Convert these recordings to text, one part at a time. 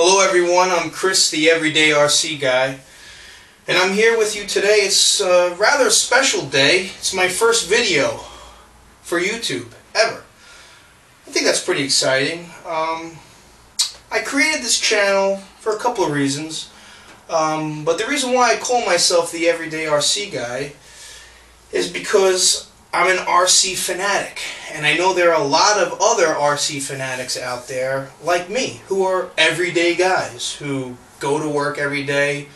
Hello everyone, I'm Chris, the Everyday RC Guy, and I'm here with you today. It's a rather special day. It's my first video for YouTube, ever. I think that's pretty exciting. I created this channel for a couple of reasons, but the reason why I call myself the Everyday RC Guy is because I'm an RC fanatic, and I know there are a lot of other RC fanatics out there like me who are everyday guys who go to work every day,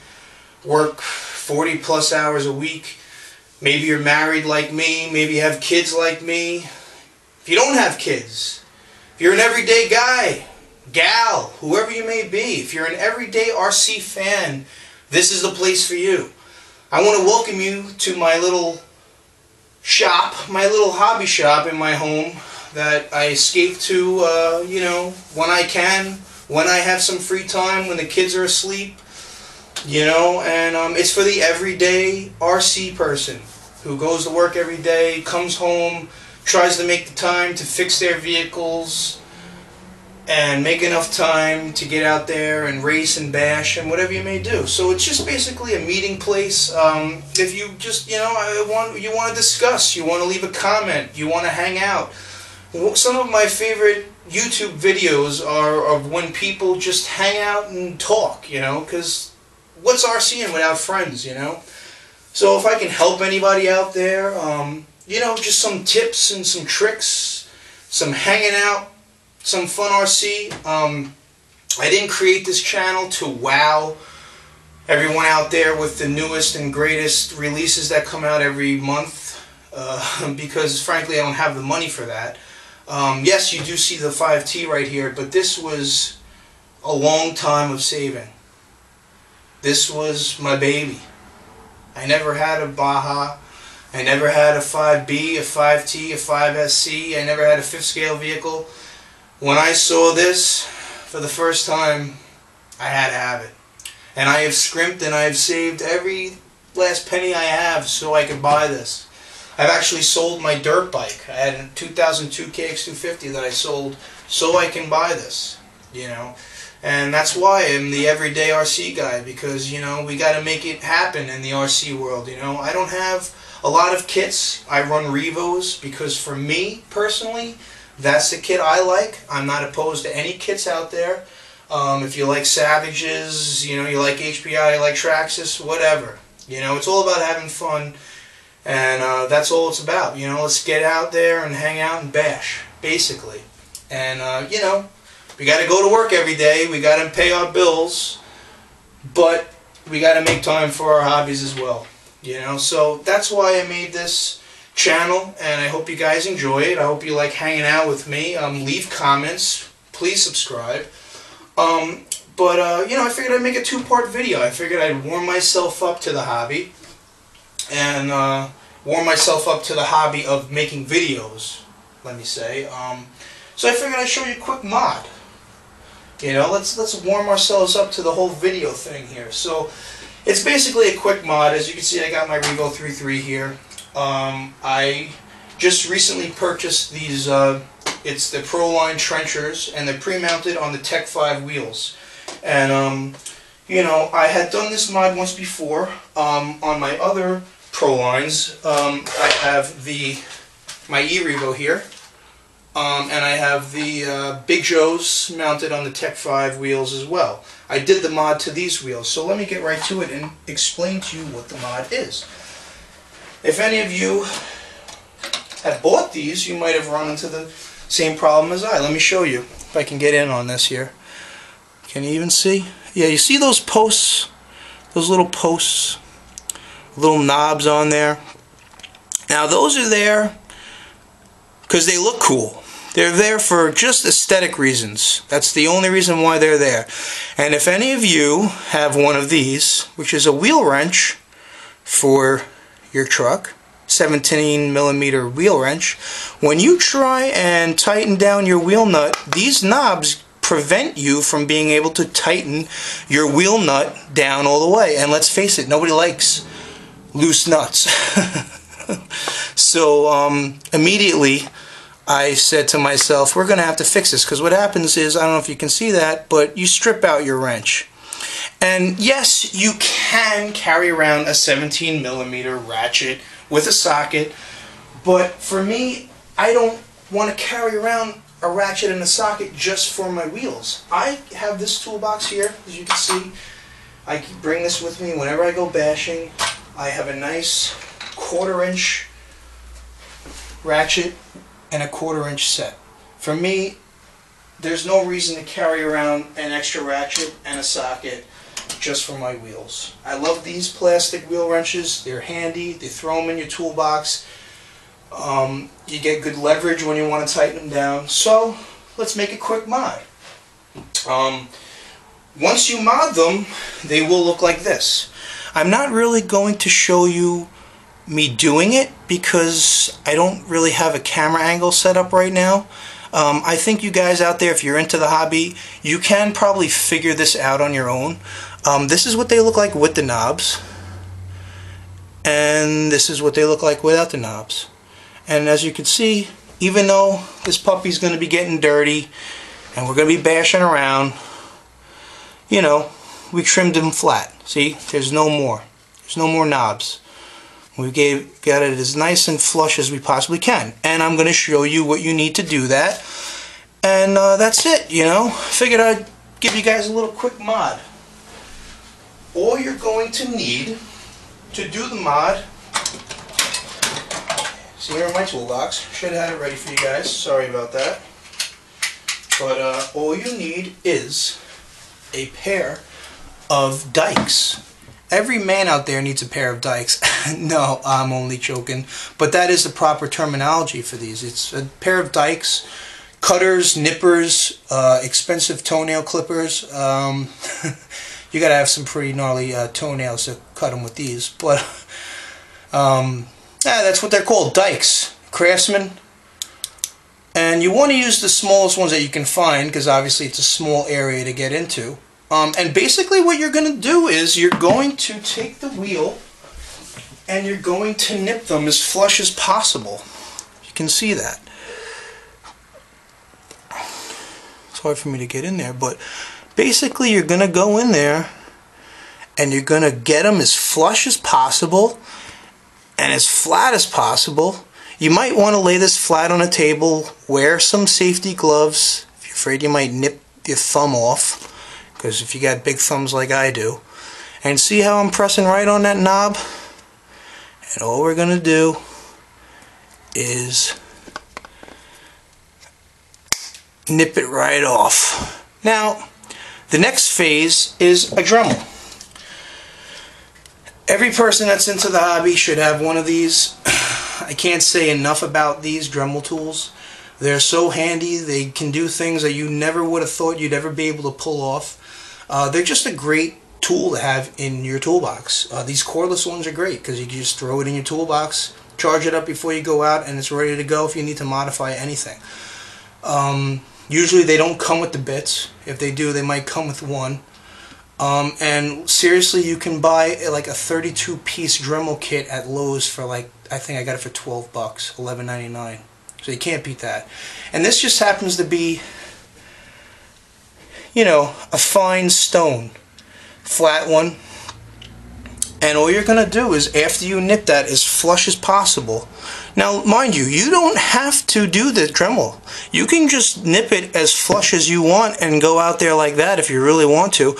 work 40 plus hours a week. Maybe you're married like me, maybe you have kids like me. If you don't have kids, if you're an everyday guy, gal, whoever you may be, if you're an everyday RC fan, this is the place for you. I want to welcome you to my little shop, my little hobby shop in my home that I escape to, when I can, when I have some free time, when the kids are asleep, and it's for the everyday RC person who goes to work every day, comes home, tries to make the time to fix their vehicles and make enough time to get out there and race and bash and whatever you may do. So it's just basically a meeting place. If you just, you want to discuss, you want to leave a comment, you want to hang out. Some of my favorite YouTube videos are of when people just hang out and talk, because what's RCing without friends, So if I can help anybody out there, just some tips and some tricks, some hanging out, some fun RC. I didn't create this channel to wow everyone out there with the newest and greatest releases that come out every month, because frankly I don't have the money for that. Yes, you do see the 5T right here, but this was a long time of saving. This was my baby. I never had a Baja. I never had a 5B, a 5T, a 5SC. I never had a fifth scale vehicle. When I saw this for the first time, I had to have it. And I have scrimped and I have saved every last penny I have so I could buy this. I've actually sold my dirt bike. I had a 2002 KX250 that I sold so I can buy this, And that's why I'm the everyday RC guy, because, we got to make it happen in the RC world, I don't have a lot of kits. I run Revos because for me, personally, that's the kit I like. I'm not opposed to any kits out there. If you like Savages, you like HPI, you like Traxxas, whatever. It's all about having fun, and that's all it's about. Let's get out there and hang out and bash, basically. And, we got to go to work every day. We got to pay our bills, but we got to make time for our hobbies as well. So that's why I made this channel, and I hope you guys enjoy it. I hope you like hanging out with me. Leave comments, please subscribe. I figured I'd make a two-part video. I figured I'd warm myself up to the hobby, and warm myself up to the hobby of making videos, let me say. So I figured I'd show you a quick mod. Let's warm ourselves up to the whole video thing here. So it's basically a quick mod. As you can see, I got my Revo 3.3 here. I just recently purchased these, it's the Proline trenchers, and they're pre-mounted on the Tech 5 wheels. And, I had done this mod once before. On my other Prolines, I have my e-Revo here, and I have the Big Joes mounted on the Tech 5 wheels as well. I did the mod to these wheels, so let me get right to it and explain to you what the mod is. If any of you have bought these, you might have run into the same problem as I. Let me show you if I can get in on this here. Can you even see? Yeah, you see those posts? Those little posts? Little knobs on there? Now those are there because they look cool. They're there for just aesthetic reasons. That's the only reason why they're there. And if any of you have one of these, which is a wheel wrench for your truck, 17mm wheel wrench, when you try and tighten down your wheel nut, these knobs prevent you from being able to tighten your wheel nut down all the way. And let's face it, nobody likes loose nuts. So immediately I said to myself, we're going to have to fix this, because what happens is, I don't know if you can see that, but you strip out your wrench. And yes, you can carry around a 17mm ratchet with a socket, but for me, I don't want to carry around a ratchet and a socket just for my wheels. I have this toolbox here, as you can see. I can bring this with me whenever I go bashing. I have a nice 1/4 inch ratchet and a 1/4 inch set. For me, there's no reason to carry around an extra ratchet and a socket just for my wheels. I love these plastic wheel wrenches. They're handy. They throw them in your toolbox. You get good leverage when you want to tighten them down. So let's make a quick mod. Once you mod them, they will look like this. I'm not really going to show you me doing it because I don't really have a camera angle set up right now. I think you guys out there, if you're into the hobby, you can probably figure this out on your own. This is what they look like with the knobs, and this is what they look like without the knobs. And as you can see, even though this puppy's going to be getting dirty and we're going to be bashing around, you know, we trimmed them flat. See, there's no more. There's no more knobs. We got it as nice and flush as we possibly can. And I'm going to show you what you need to do that. And that's it, you know. Figured I'd give you guys a little quick mod. All you're going to need to do the mod, see here in my toolbox, should have had it ready for you guys, sorry about that. But all you need is a pair of dikes. Every man out there needs a pair of dikes. No, I'm only joking. But that is the proper terminology for these. It's a pair of dikes, cutters, nippers, expensive toenail clippers. You gotta have some pretty gnarly toenails to cut them with these. But yeah, that's what they're called, dikes. Craftsman. And you want to use the smallest ones that you can find, because obviously it's a small area to get into. And basically what you're going to do is you're going to take the wheel and you're going to nip them as flush as possible. You can see that. It's hard for me to get in there, but basically you're going to go in there and you're going to get them as flush as possible and as flat as possible. You might want to lay this flat on a table, wear some safety gloves if you're afraid you might nip your thumb off, because if you got big thumbs like I do. And see how I'm pressing right on that knob? And all we're going to do is nip it right off. Now, the next phase is a Dremel. Every person that's into the hobby should have one of these. I can't say enough about these Dremel tools. They're so handy. They can do things that you never would have thought you'd ever be able to pull off. They're just a great tool to have in your toolbox. These cordless ones are great because you can just throw it in your toolbox, charge it up before you go out, and it's ready to go if you need to modify anything. Usually they don't come with the bits. If they do, they might come with one. And seriously, you can buy like a 32-piece Dremel kit at Lowe's for like, I think I got it for $12, $11.99. So you can't beat that. And this just happens to be, you know, a fine stone, flat one. And all you're going to do is, after you nip that as flush as possible. Now, mind you, you don't have to do the Dremel. You can just nip it as flush as you want and go out there like that if you really want to.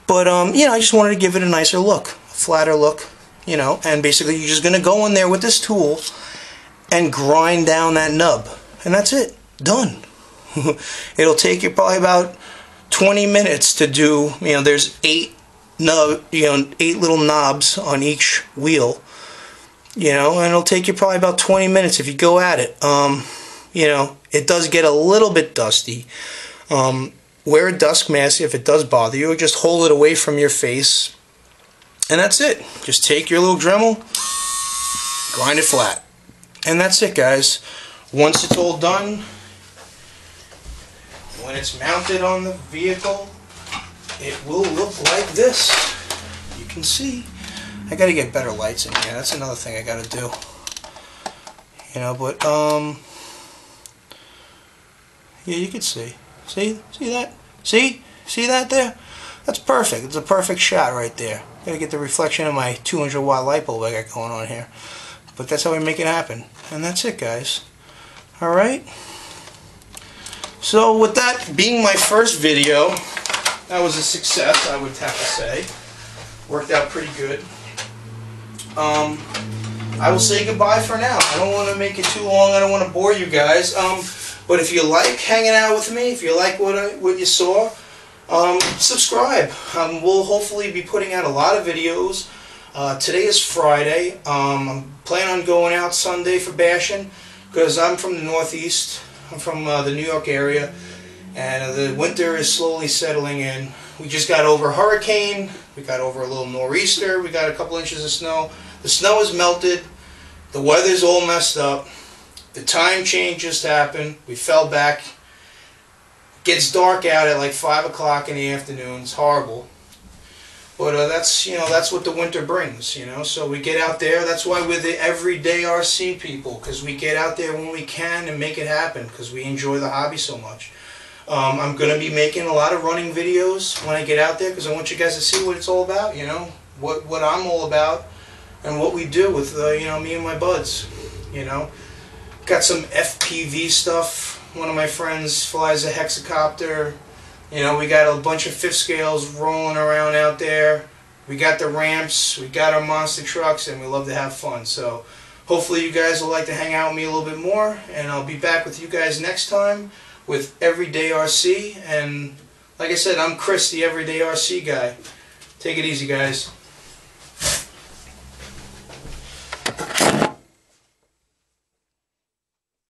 But, you know, I just wanted to give it a nicer look, a flatter look, you know. And basically, you're just going to go in there with this tool and grind down that nub. And that's it. Done. It'll take you probably about 20 minutes to do, you know, there's 8 little knobs on each wheel, you know, and it'll take you probably about 20 minutes if you go at it. You know, it does get a little bit dusty. Wear a dust mask if it does bother you, or just hold it away from your face, and that's it. Just take your little Dremel, grind it flat, and that's it, guys. Once it's all done, when it's mounted on the vehicle, it will look like this. You can see. I gotta get better lights in here. That's another thing I gotta do. You know, but Yeah, you can see. See that? See that there? That's perfect. It's a perfect shot right there. Gotta get the reflection of my 200-watt light bulb I got going on here. But that's how we make it happen. And that's it, guys. Alright? So with that being my first video, that was a success, I would have to say. Worked out pretty good. I will say goodbye for now. I don't want to make it too long. I don't want to bore you guys. But if you like hanging out with me, if you like what you saw, subscribe. We'll hopefully be putting out a lot of videos. Today is Friday. I'm planning on going out Sunday for bashing because I'm from the Northeast. I'm from the New York area, and the winter is slowly settling in. We just got over a hurricane. We got over a little nor'easter. We got a couple inches of snow. The snow is melted. The weather's all messed up. The time change just happened. We fell back. It gets dark out at like 5 o'clock in the afternoon. It's horrible. But that's what the winter brings, So we get out there. That's why we're the everyday RC people, because we get out there when we can and make it happen, because we enjoy the hobby so much. I'm going to be making a lot of running videos when I get out there, because I want you guys to see what it's all about, what I'm all about, and what we do with me and my buds, Got some FPV stuff. One of my friends flies a hexacopter. We got a bunch of fifth scales rolling around out there. We got the ramps, we got our monster trucks, and we love to have fun. So hopefully you guys will like to hang out with me a little bit more, and I'll be back with you guys next time with Everyday RC. And like I said, I'm Chris, the Everyday RC guy. Take it easy, guys.